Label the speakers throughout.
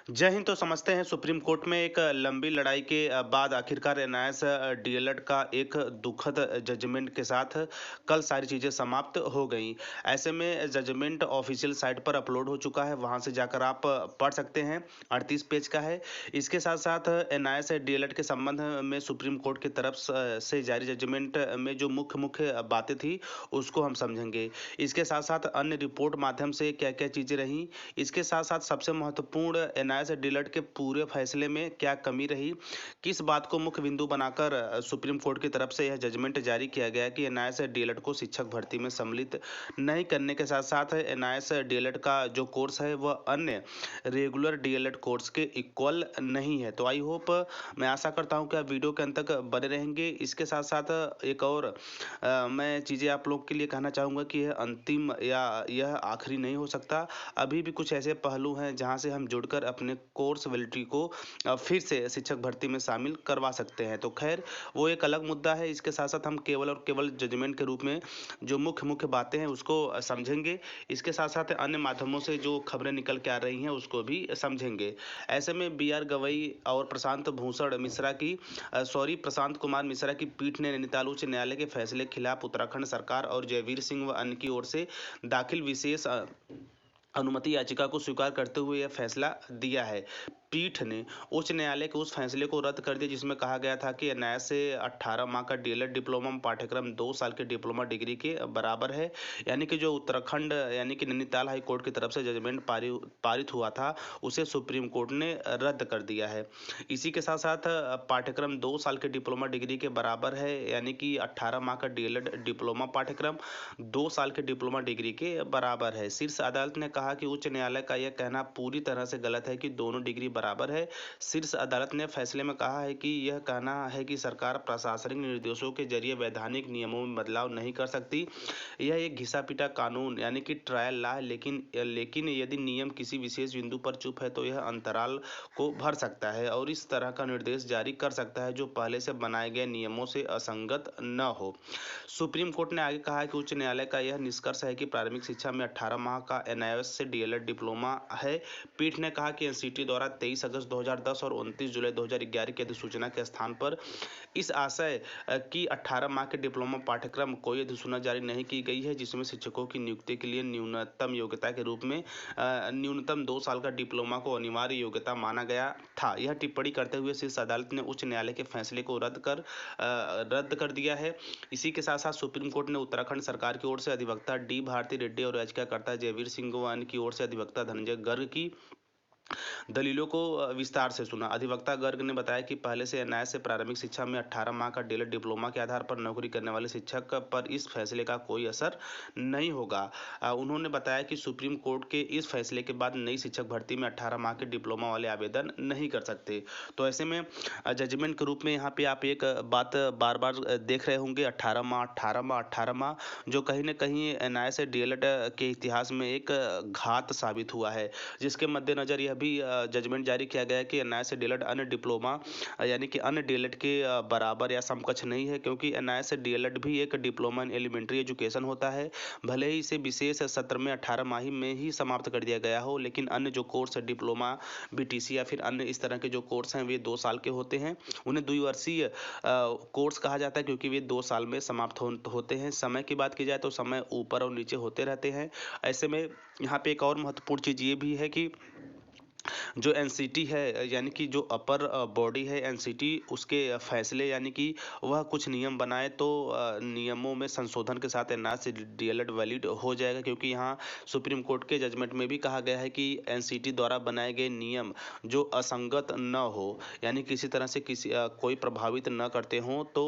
Speaker 1: जय हिंद। तो समझते हैं सुप्रीम कोर्ट में एक लंबी लड़ाई के बाद आखिरकार एनआईएएस डीएलएड का एक दुखद जजमेंट के साथ कल सारी चीज़ें समाप्त हो गई। ऐसे में जजमेंट ऑफिशियल साइट पर अपलोड हो चुका है, वहां से जाकर आप पढ़ सकते हैं। 38 पेज का है। इसके साथ साथ एनआईएएस डीएलएड के संबंध में सुप्रीम कोर्ट की तरफ से जारी जजमेंट में जो मुख्य मुख्य बातें थी उसको हम समझेंगे। इसके साथ साथ अन्य रिपोर्ट माध्यम से क्या क्या चीज़ें रहीं, इसके साथ साथ सबसे महत्वपूर्ण एनआईएएस डीएलएड के पूरे फैसले में क्या कमी रही, किस बात को मुख्य बिंदु बनाकर सुप्रीम कोर्ट की तरफ से यह जजमेंट जारी किया गया कि एनआईएएस डीएलएड को शिक्षक भर्ती में सम्मिलित नहीं करने के साथ साथ एनआईएएस डीएलएड का जो कोर्स है वह अन्य रेगुलर डीएलएड कोर्स के इक्वल नहीं है। तो आई होप, मैं आशा करता हूं कि आप वीडियो के अंत तक बने रहेंगे। इसके साथ साथ एक और मैं चीज़ें आप लोग के लिए कहना चाहूँगा कि यह अंतिम या यह आखिरी नहीं हो सकता। अभी भी कुछ ऐसे पहलू हैं जहां से हम जुड़कर अपने कोर्स वैलिडिटी को फिर से शिक्षक भर्ती में शामिल करवा सकते हैं। तो खैर, वो एक अलग मुद्दा है। इसके साथ साथ हम केवल और केवल जजमेंट के रूप में जो मुख्य मुख्य बातें हैं उसको समझेंगे। इसके साथ साथ अन्य माध्यमों से जो खबरें निकल के आ रही हैं उसको भी समझेंगे। ऐसे में BR गवई और प्रशांत कुमार मिश्रा की पीठ ने नैनीताल उच्च न्यायालय के फैसले के खिलाफ उत्तराखंड सरकार और जयवीर सिंह व अन्य की ओर से दाखिल विशेष अनुमति याचिका को स्वीकार करते हुए यह फैसला दिया है। पीठ ने उच्च न्यायालय के उस फैसले को रद्द कर दिया जिसमें कहा गया था कि एनआईएएस से 18 माह का डीएलएड डिप्लोमा पाठ्यक्रम 2 साल के डिप्लोमा डिग्री के बराबर है। यानी कि जो उत्तराखंड यानी कि नैनीताल हाई कोर्ट की तरफ से जजमेंट पारित हुआ था उसे सुप्रीम कोर्ट ने रद्द कर दिया है। इसी के साथ साथ पाठ्यक्रम 2 साल के डिप्लोमा डिग्री के बराबर है, यानी कि 18 माह का डीएलएड डिप्लोमा पाठ्यक्रम 2 साल के डिप्लोमा डिग्री के बराबर है। शीर्ष अदालत ने कहा कि उच्च न्यायालय का यह कहना पूरी तरह से गलत है कि दोनों डिग्री बराबर है। शीर्ष अदालत ने फैसले में कहा है कि यह कहना है कि सरकार प्रशासनिक निर्देशों के जरिए वैधानिक नियमों में बदलाव नहीं कर सकती। यह एक घिसा पिटा कानून यानी कि ट्रायल लॉ है, लेकिन यदि नियम किसी विशेष बिंदु पर चुप है तो यह अंतराल को भर सकता है और इस तरह का निर्देश जारी कर सकता है जो पहले से बनाए गए नियमों से असंगत न हो। सुप्रीम कोर्ट ने आगे कहा कि उच्च न्यायालय का यह निष्कर्ष है कि प्रारंभिक शिक्षा में 18 माह का एनआईएएस से डीएलएड डिप्लोमा है। पीठ ने कहा कि एनसीटी द्वारा 23 अगस्त 2010 और 29 जुलाई 2011 की अधिसूचना के स्थान पर इस आशय की 18 माह के डिप्लोमा पाठ्यक्रम कोई अधिसूचना जारी नहीं की गई है जिसमें शिक्षकों की नियुक्ति के लिए न्यूनतम योग्यता के रूप में न्यूनतम 2 साल का डिप्लोमा को अनिवार्य योग्यता माना गया था। यह टिप्पणी करते हुए शीर्ष अदालत ने उच्च न्यायालय के फैसले को रद्द कर दिया है। इसी के साथ साथ सुप्रीम कोर्ट ने उत्तराखंड सरकार की ओर से अधिवक्ता डी भारती रेड्डी और याचिकाकर्ता जयवीर सिंह की ओर से अधिवक्ता धनंजय गर्ग की दलीलों को विस्तार से सुना। अधिवक्ता गर्ग ने बताया कि पहले से एनआईएएस से प्रारंभिक शिक्षा में 18 माह का डीएलएड डिप्लोमा के आधार पर नौकरी करने वाले शिक्षक पर इस फैसले का कोई असर नहीं होगा। उन्होंने बताया कि सुप्रीम कोर्ट के इस फैसले के बाद नई शिक्षक भर्ती में 18 माह के डिप्लोमा वाले आवेदन नहीं कर सकते। तो ऐसे में जजमेंट के रूप में यहाँ पे आप एक बात बार बार देख रहे होंगे, 18 माह 18 माह 18 माह, जो कहीं ना कहीं एनआईएएस डीएलएड के इतिहास में एक घात साबित हुआ है, जिसके मद्देनजर यह भी जजमेंट जारी किया गया है कि एनआईएएस डीएलएड अन्य डिप्लोमा यानी कि अन्य डीएलएड के बराबर या समकक्ष नहीं है, क्योंकि एनआईएएस डीएलएड भी एक डिप्लोमा इन एलिमेंट्री एजुकेशन होता है। भले ही इसे विशेष सत्र में 18 माही में ही समाप्त कर दिया गया हो, लेकिन अन्य जो कोर्स है डिप्लोमा बीटीसी या फिर अन्य इस तरह के जो कोर्स हैं वे 2 साल के होते हैं। उन्हें द्विवर्षीय कोर्स कहा जाता है क्योंकि वे 2 साल में समाप्त होते हैं। समय की बात की जाए तो समय ऊपर और नीचे होते रहते हैं। ऐसे में यहाँ पे एक और महत्वपूर्ण चीज़ ये भी है कि जो एनसीटी है यानी कि जो अपर बॉडी है एनसीटी, उसके फैसले यानी कि वह कुछ नियम बनाए तो नियमों में संशोधन के साथ एनआईएएस डीएलएड वैलिड हो जाएगा, क्योंकि यहाँ सुप्रीम कोर्ट के जजमेंट में भी कहा गया है कि एनसीटी द्वारा बनाए गए नियम जो असंगत न हो यानी किसी तरह से कोई प्रभावित न करते हों तो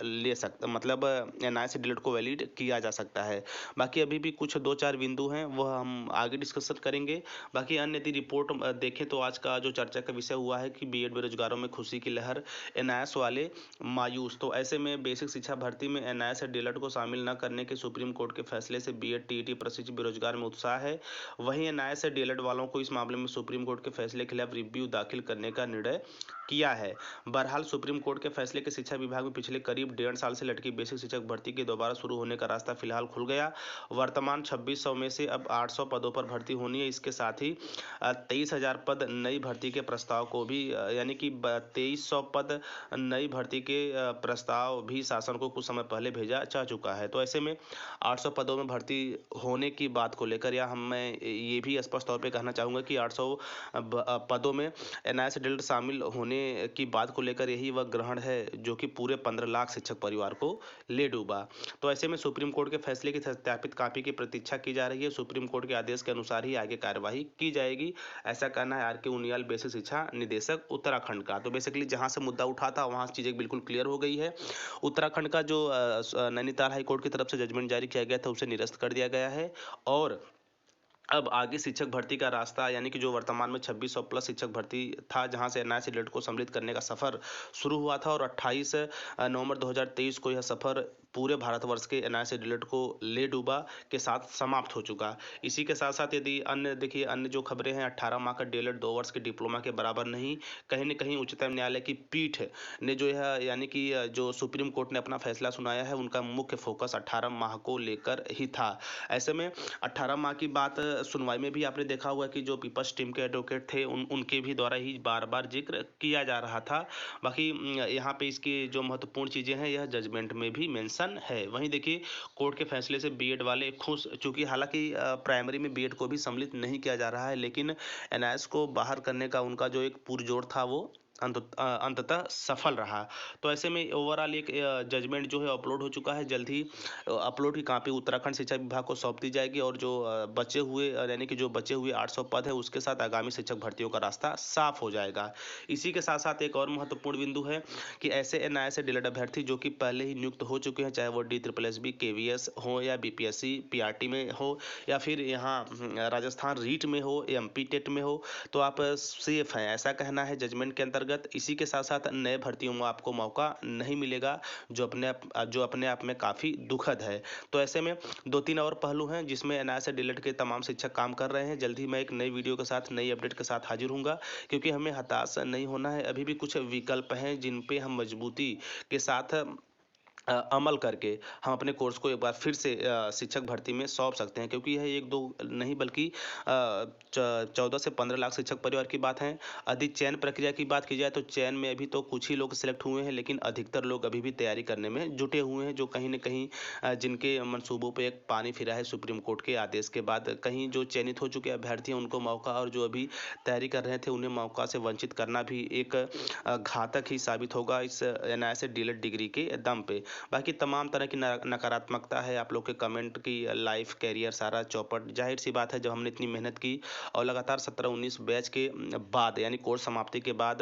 Speaker 1: ले सकता मतलब एनआईएएस डीएलएड को वैलिड किया जा सकता है। बाकी अभी भी कुछ 2-4 बिंदु हैं, वह हम आगे डिस्कशन करेंगे। बाकी अन्य यदि रिपोर्ट देखें तो आज का जो चर्चा का विषय हुआ है कि बीएड बेरोजगारों में खुशी की लहर, एनआईएएस वाले मायूस। तो ऐसे में बेसिक शिक्षा भर्ती में एनआईएएस डीएलएड को शामिल न करने के सुप्रीम कोर्ट के फैसले से बीएड टीईटी प्रशिक्षित बेरोजगार में उत्साह है। वहीं एनआईएएस डीएलएड वालों को इस मामले में सुप्रीम कोर्ट के फैसले के खिलाफ रिव्यू दाखिल करने का निर्णय किया है। बहरहाल सुप्रीम कोर्ट के फैसले के शिक्षा विभाग में पिछले करीब 1.5 साल से लटकी बेसिक शिक्षक भर्ती के दोबारा शुरू होने का रास्ता फिलहाल खुल गया। वर्तमान 2600 में से अब 800 पदों पर भर्ती होनी है। इसके साथ ही 23,000 1000 पद नई भर्ती के प्रस्ताव को भी यानी कि 2300 पद नई भर्ती के प्रस्ताव भी शासन को कुछ समय पहले भेजा जा चुका है। तो ऐसे में 800 पदों में भर्ती होने की बात को लेकर या मैं ये भी स्पष्ट तौर पे कहना चाहूँगा कि 800 पदों में एनआईएस डिल्ड शामिल होने की बात को लेकर यही वह ग्रहण है जो कि पूरे 15 लाख शिक्षक परिवार को ले डूबा। तो ऐसे में सुप्रीम कोर्ट के फैसले की सत्यापित कॉपी की प्रतीक्षा की जा रही है। सुप्रीम कोर्ट के आदेश के अनुसार ही आगे कार्यवाही की जाएगी, ऐसा कहना है आर.के. उनियाल, बेसिक शिक्षा निदेशक उत्तराखंड का। तो बेसिकली जहां से मुद्दा उठा था वहां चीजें बिल्कुल क्लियर हो गई है। उत्तराखंड का जो नैनीताल हाई कोर्ट की तरफ से जजमेंट जारी किया गया था उसे निरस्त कर दिया गया है और अब आगे शिक्षक भर्ती का रास्ता यानी कि जो वर्तमान में 2600 प्लस शिक्षक भर्ती था जहां से एनआईएस डिल्ड को सम्मिलित करने का सफर शुरू हुआ था और 28 नवंबर 2023 को यह सफर पूरे भारतवर्ष के एनआईएस डिल्ड को ले डूबा के साथ समाप्त हो चुका। इसी के साथ साथ यदि अन्य देखिए अन्य जो खबरें हैं, 18 माह का डीएलएड 2 वर्ष के डिप्लोमा के बराबर नहीं, कहीं न कहीं उच्चतम न्यायालय की पीठ ने जो है यानी कि जो सुप्रीम कोर्ट ने अपना फैसला सुनाया है उनका मुख्य फोकस 18 माह को लेकर ही था। ऐसे में 18 माह की बात सुनवाई में भी आपने देखा होगा कि जो पीपल्स टीम के एडवोकेट थे उनके भी द्वारा ही बार बार जिक्र किया जा रहा था। बाकी यहाँ पे इसकी जो महत्वपूर्ण चीज़ें हैं यह जजमेंट में भी मेंशन है। वहीं देखिए कोर्ट के फैसले से बीएड वाले खुश, चूंकि हालांकि प्राइमरी में बीएड को भी सम्मिलित नहीं किया जा रहा है लेकिन एनआईएस को बाहर करने का उनका जो एक पुरजोर था वो अंततः सफल रहा। तो ऐसे में ओवरऑल एक जजमेंट जो है अपलोड हो चुका है। जल्द ही अपलोड की कॉपी उत्तराखंड शिक्षा विभाग को सौंप दी जाएगी और जो बचे हुए यानी कि जो बचे हुए 800 पद है उसके साथ आगामी शिक्षक भर्तियों का रास्ता साफ हो जाएगा। इसी के साथ साथ एक और महत्वपूर्ण बिंदु है कि ऐसे एनआईएस डिलेड अभ्यर्थी जो कि पहले ही नियुक्त हो चुके हैं, चाहे वो DSSB केवीएस हो या बीपीएससी पीआरटी में हो या फिर यहाँ राजस्थान रीट में हो, एमपी टेट में हो, तो आप सेफ हैं, ऐसा कहना है जजमेंट के अंतर्गत। इसी के साथ साथ नए भर्तियों में आपको मौका नहीं मिलेगा जो अपने आप में काफी दुखद है। तो ऐसे में 2-3 और पहलू हैं जिसमें एनआईएस डिलेड के तमाम शिक्षक काम कर रहे हैं। जल्द ही मैं एक नई वीडियो के साथ नई अपडेट के साथ हाजिर हूंगा, क्योंकि हमें हताश नहीं होना है। अभी भी कुछ विकल्प हैं जिन पे हम मजबूती के साथ अमल करके हम अपने कोर्स को एक बार फिर से शिक्षक भर्ती में सौंप सकते हैं, क्योंकि यह 1-2 नहीं बल्कि 14 से 15 लाख शिक्षक परिवार की बात है। अधिक चयन प्रक्रिया की बात की जाए तो चयन में अभी तो कुछ ही लोग सिलेक्ट हुए हैं, लेकिन अधिकतर लोग अभी भी तैयारी करने में जुटे हुए हैं, जो कहीं न कहीं जिनके मंसूबों पे एक पानी फिरा है सुप्रीम कोर्ट के आदेश के बाद। कहीं जो चयनित हो चुके अभ्यर्थी हैं उनको मौका, और जो अभी तैयारी कर रहे थे उन्हें मौका से वंचित करना भी एक घातक ही साबित होगा इस एनआईएस डीएलएड डिग्री के दम पे। बाकी तमाम तरह की नकारात्मकता है, आप लोग के कमेंट की लाइफ कैरियर सारा चौपट। जाहिर सी बात है जब हमने इतनी मेहनत की और लगातार 17-19 बैच के बाद यानी कोर्स समाप्ति के बाद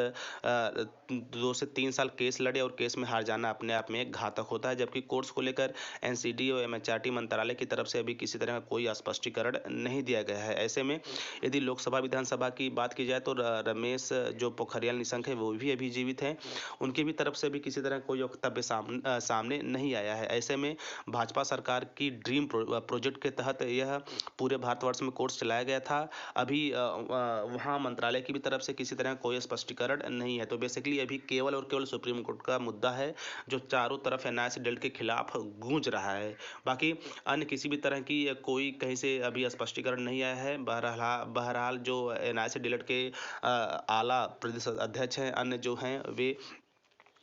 Speaker 1: 2 से 3 साल केस लड़े और केस में हार जाना अपने आप में एक घातक होता है, जबकि कोर्स को लेकर एनसीडी और एमएचआरटी मंत्रालय की तरफ से अभी किसी तरह का कोई स्पष्टीकरण नहीं दिया गया है। ऐसे में यदि लोकसभा विधानसभा की बात की जाए तो रमेश जो पोखरियाल निशंक है वो भी अभी जीवित हैं, उनकी भी तरफ से भी किसी तरह कोई वक्तव्य सामने नहीं आया है। ऐसे में भाजपा सरकार की ड्रीम प्रोजेक्ट के तहत यह पूरे भारतवर्ष में कोर्स चलाया गया था। अभी वहां मंत्रालय की भी तरफ से किसी तरह कोई स्पष्टीकरण नहीं है। तो बेसिकली अभी केवल और केवल सुप्रीम कोर्ट का मुद्दा है जो चारों तरफ एनआईएस डिल्ड के खिलाफ गूंज रहा है। बाकी अन्य किसी भी तरह की कोई कहीं से अभी स्पष्टीकरण नहीं आया है। बहरहाल जो एनआईएस डिल्ड के आला प्रदेश अध्यक्ष हैं, अन्य जो हैं वे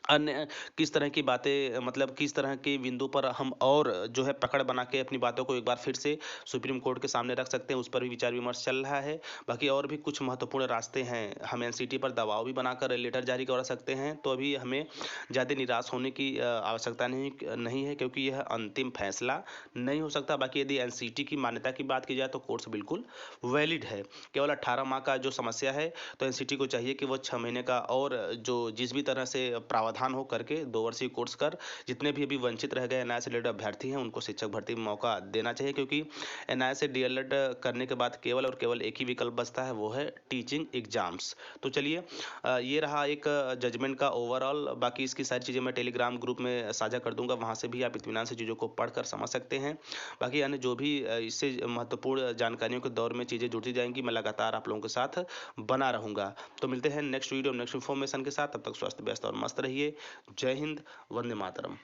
Speaker 1: अन्य किस तरह की बातें, मतलब किस तरह के बिंदु पर हम और जो है पकड़ बना के अपनी बातों को एक बार फिर से सुप्रीम कोर्ट के सामने रख सकते हैं, उस पर भी विचार विमर्श चल रहा है। बाकी और भी कुछ महत्वपूर्ण रास्ते हैं, हम एनसीटी पर दबाव भी बनाकर लेटर जारी करा सकते हैं। तो अभी हमें ज़्यादा निराश होने की आवश्यकता नहीं है, क्योंकि यह अंतिम फैसला नहीं हो सकता। बाकी यदि एनसीटी की मान्यता की बात की जाए तो कोर्स बिल्कुल वैलिड है। केवल 18 माह का जो समस्या है तो एनसीटी को चाहिए कि वो 6 महीने का और जो जिस भी तरह से प्रावधान हो करके 2 वर्षीय कोर्स कर जितने भी अभी वंचित रह गए एनआईएस डीएलएड अभ्यर्थी हैं उनको शिक्षक भर्ती में मौका देना चाहिए, क्योंकि एनआईएस डीएलएड करने के बाद केवल और केवल एक ही विकल्प बचता है, वो है टीचिंग एग्जाम्स। तो चलिए ये रहा एक जजमेंट का ओवरऑल। बाकी इसकी सारी चीज़ें मैं टेलीग्राम ग्रुप में साझा कर दूंगा, वहाँ से भी आप इत्मीनान से चीज़ों को पढ़कर समझ सकते हैं। बाकी अन्य जो भी इससे महत्वपूर्ण जानकारियों के दौर में चीज़ें जुड़ती जाएंगी, मैं लगातार आप लोगों के साथ बना रहूँगा। तो मिलते हैं नेक्स्ट वीडियो नेक्स्ट इन्फॉर्मेशन के साथ, तब तक स्वस्थ व्यस्त और मस्त रहिए। जय हिंद, वंदे मातरम।